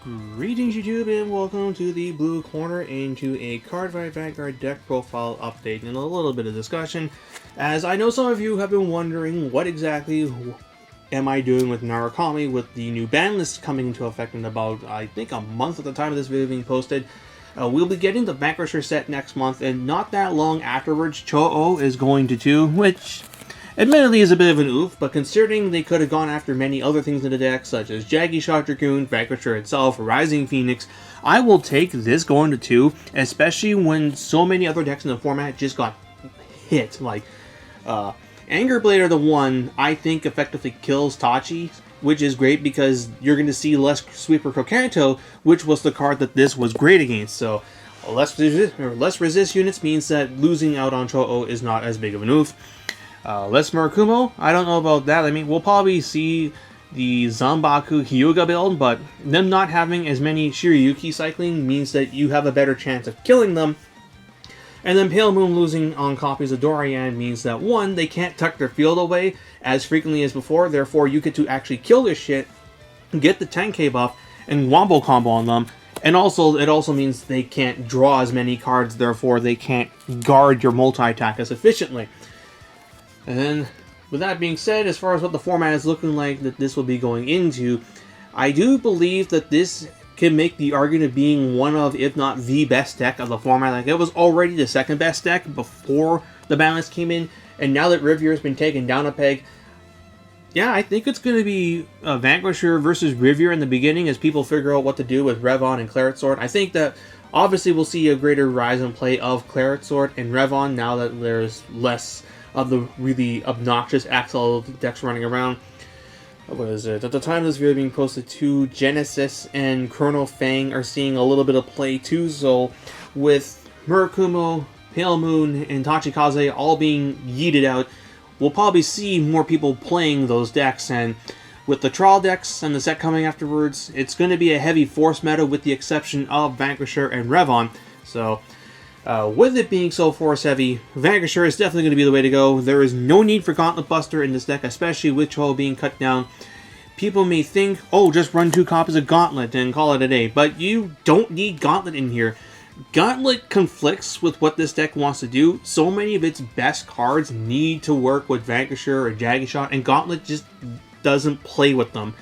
Greetings YouTube and welcome to the Blue Corner into a Cardfight Vanguard deck profile update and a little bit of discussion, as I know some of you have been wondering what exactly am I doing with Narukami with the new ban list coming into effect in about, I think, a month at the time of this video being posted. We'll be getting the Vanquisher set next month, and not that long afterwards Cho-Ou is going to 2, which admittedly is a bit of an oof, but considering they could have gone after many other things in the deck, such as Jaggy Dragoon, Vanquisher itself, Rising Phoenix, I will take this going to 2, especially when so many other decks in the format just got hit. Like, Anger Blade the one I think effectively kills Tachi, which is great because you're going to see less Sweeper Kokanto, which was the card that this was great against. So, less resist units means that losing out on Cho-Ou is not as big of an oof. Less Murakumo, I don't know about that. I mean, we'll probably see the Zanbaku Hyuga build, but them not having as many Shiryuki cycling means that you have a better chance of killing them. And then Pale Moon losing on copies of Dorian means that, one, they can't tuck their field away as frequently as before, therefore you get to actually kill this shit, get the 10k buff, and wombo combo on them. And also, it also means they can't draw as many cards, therefore they can't guard your multi-attack as efficiently. And then, with that being said, as far as what the format is looking like that this will be going into, I do believe that this can make the argument of being one of, if not the best deck of the format. Like, it was already the second best deck before the balance came in, and now that Riviera has been taken down a peg, yeah, I think it's going to be Vanquisher versus Riviera in the beginning as people figure out what to do with Revon and Claret Sword. I think that obviously we'll see a greater rise in play of Claret Sword and Revon now that there's less of the really obnoxious Axel decks running around. What is it? At the time of this video being posted to, Genesis and Chrono Fang are seeing a little bit of play too, so with Murakumo, Pale Moon, and Tachikaze all being yeeted out, we'll probably see more people playing those decks, and with the trial decks and the set coming afterwards, it's going to be a heavy force meta with the exception of Vanquisher and Revon. So with it being so force heavy, Vanquisher is definitely going to be the way to go. There is no need for Gauntlet Buster in this deck, especially with Cho being cut down. People may think, oh, just run 2 copies of Gauntlet and call it a day, but you don't need Gauntlet in here. Gauntlet conflicts with what this deck wants to do. So many of its best cards need to work with Vanquisher or Jaggy, and Gauntlet just doesn't play with them.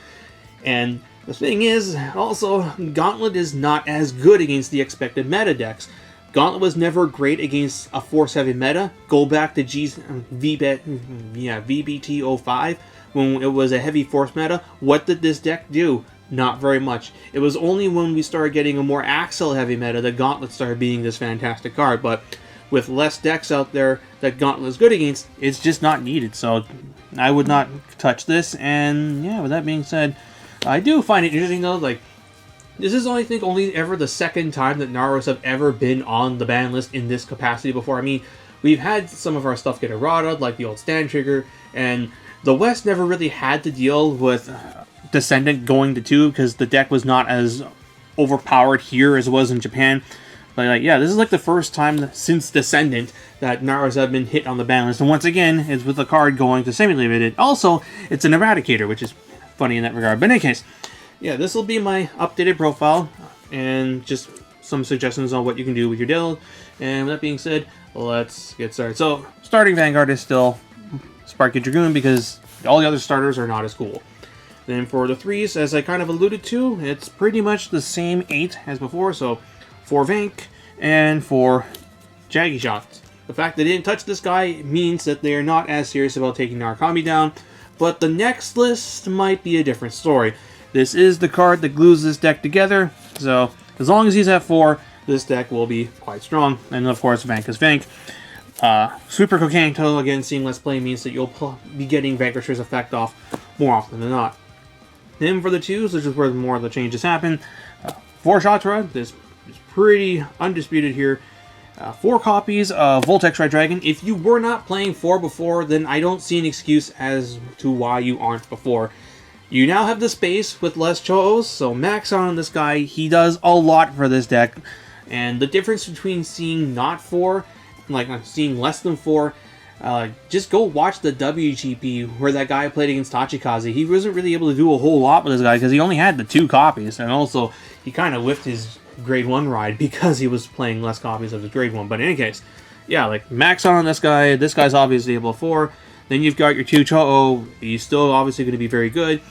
And the thing is, also, Gauntlet is not as good against the expected meta decks. Gauntlet was never great against a force-heavy meta. Go back to VBT05 when it was a heavy force meta. What did this deck do? Not very much. It was only when we started getting a more Axel-heavy meta that Gauntlet started being this fantastic card. But with less decks out there that Gauntlet is good against, it's just not needed. So I would not touch this. And yeah, with that being said, I do find it interesting though, like, this is, I think, only ever the second time that Naros have ever been on the ban list in this capacity before. I mean, we've had some of our stuff get errata, like the old Stand Trigger, and the West never really had to deal with Descendant going to 2 because the deck was not as overpowered here as it was in Japan. But like, yeah, this is like the first time since Descendant that Naros have been hit on the ban list. And once again, it's with a card going to semi-limited. Also, it's an Eradicator, which is funny in that regard. But in any case, yeah, this will be my updated profile and just some suggestions on what you can do with your build. And with that being said, let's get started. So, starting Vanguard is still Sparky Dragoon because all the other starters are not as cool. Then for the 3s, as I kind of alluded to, it's pretty much the same 8 as before. So, 4 Vank and 4 Jaggy Shots. The fact that they didn't touch this guy means that they are not as serious about taking Narukami down. But the next list might be a different story. This is the card that glues this deck together, so as long as he's at 4, this deck will be quite strong. And of course, Vank is Vank. Sweeper Kokanto, again, seeing less play means that you'll be getting Vanquisher's effect off more often than not. Then for the 2s, which is where more of the changes happen, 4 Shatra, this is pretty undisputed here. 4 copies of Voltex Red Dragon. If you were not playing 4 before, then I don't see an excuse as to why you aren't before. You now have the space with less Cho-Ou's, so max on this guy. He does a lot for this deck. And the difference between seeing not 4, like seeing less than 4, just go watch the WGP where that guy played against Tachikaze. He wasn't really able to do a whole lot with this guy because he only had the 2 copies, and also he kind of whiffed his grade 1 ride because he was playing less copies of his grade 1. But in any case, yeah, like max on this guy. This guy's obviously able to 4. Then you've got your 2 Cho-Ou. He's still obviously going to be very good.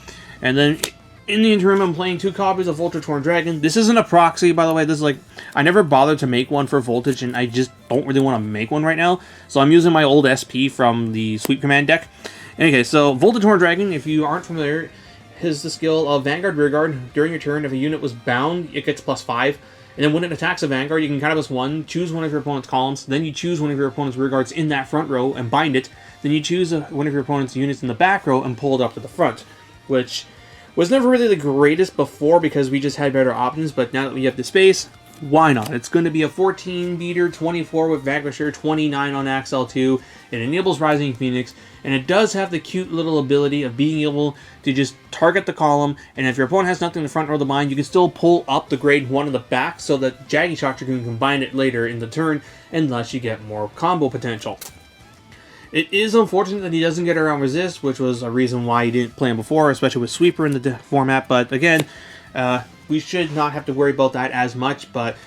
And then in the interim, I'm playing 2 copies of Voltage Torn Dragon. This isn't a proxy, by the way. This is like, I never bothered to make one for Voltage, and I just don't really want to make one right now. So I'm using my old SP from the Sweep Command deck. Okay, so Voltage Torn Dragon, if you aren't familiar, has the skill of Vanguard Rearguard. During your turn, if a unit was bound, it gets +5. And then when it attacks a Vanguard, you can kind of +1, choose one of your opponent's columns, then you choose one of your opponent's rearguards in that front row and bind it. Then you choose one of your opponent's units in the back row and pull it up to the front, which was never really the greatest before because we just had better options, but now that we have the space, why not? It's going to be a 14 beater, 24 with Vanquisher, 29 on Axel 2. It enables Rising Phoenix, and it does have the cute little ability of being able to just target the column, and if your opponent has nothing in the front row of the bind, you can still pull up the grade 1 in the back so that Jaggy Shock Dragoon can combine it later in the turn, and thus you get more combo potential. It is unfortunate that he doesn't get around Resist, which was a reason why he didn't play him before, especially with Sweeper in the format, but again, we should not have to worry about that as much, but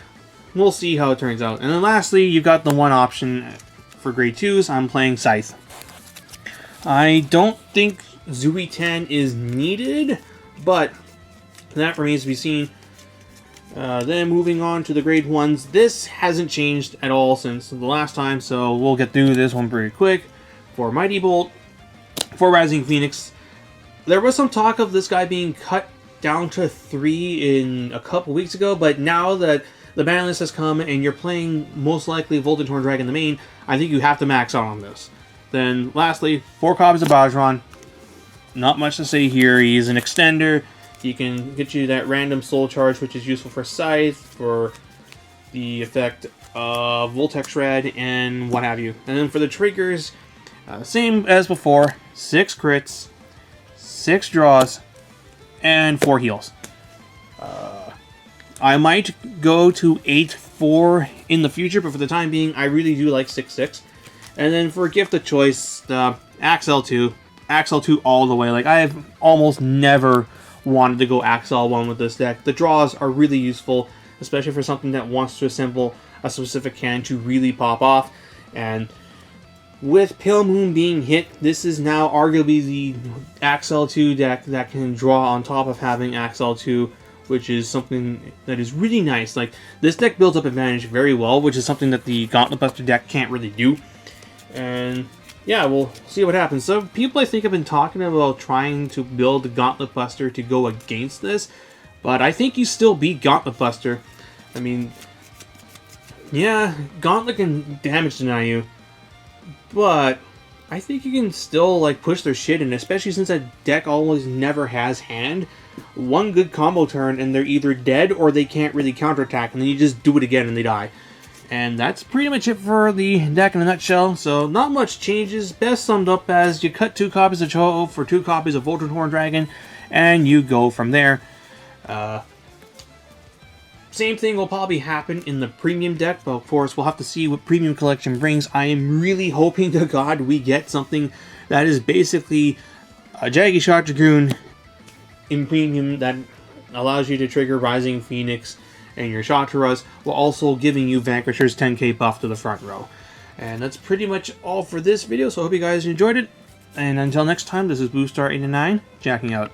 we'll see how it turns out. And then lastly, you've got the one option for grade 2s. I'm playing Scythe. I don't think Zui 10 is needed, but that remains to be seen. Then moving on to the grade 1s. This hasn't changed at all since the last time, so we'll get through this one pretty quick. For Mighty Bolt, for Rising Phoenix, there was some talk of this guy being cut down to 3 in a couple weeks ago, but now that the ban list has come and you're playing most likely Voltage Torn Dragon in the main, I think you have to max out on this. Then lastly, 4 copies of Bajron. Not much to say here. He's an extender. He can get you that random soul charge, which is useful for Scythe, for the effect of Voltex Shred, and what have you. And then for the triggers, same as before, 6 crits, 6 draws, and 4 heals. I might go to 8-4 in the future, but for the time being, I really do like 6-6. And then for gift of choice, Axel 2. Axel 2 all the way. Like, I have almost never wanted to go Axel 1 with this deck. The draws are really useful, especially for something that wants to assemble a specific can to really pop off. And with Pale Moon being hit, this is now arguably the Axel 2 deck that can draw on top of having Axel 2, which is something that is really nice. Like, this deck builds up advantage very well, which is something that the Gauntlet Buster deck can't really do. And yeah, we'll see what happens. So people, I think, have been talking about trying to build the Gauntlet Buster to go against this, but I think you still beat Gauntlet Buster. I mean, yeah, Gauntlet can damage deny you, but I think you can still like push their shit in, especially since that deck always never has hand. One good combo turn and they're either dead or they can't really counterattack, and then you just do it again and they die. And that's pretty much it for the deck in a nutshell. So not much changes. Best summed up as you cut 2 copies of Cho-Ou for 2 copies of Voltage Torn Dragon, and you go from there. Same thing will probably happen in the premium deck, but of course we'll have to see what premium collection brings. I am really hoping to God we get something that is basically a Jaggy Shock Dragoon in premium that allows you to trigger Rising Phoenix and your Shaturas, while also giving you Vanquisher's 10k buff to the front row. And that's pretty much all for this video, so I hope you guys enjoyed it. And until next time, this is BlueStar89, jacking out.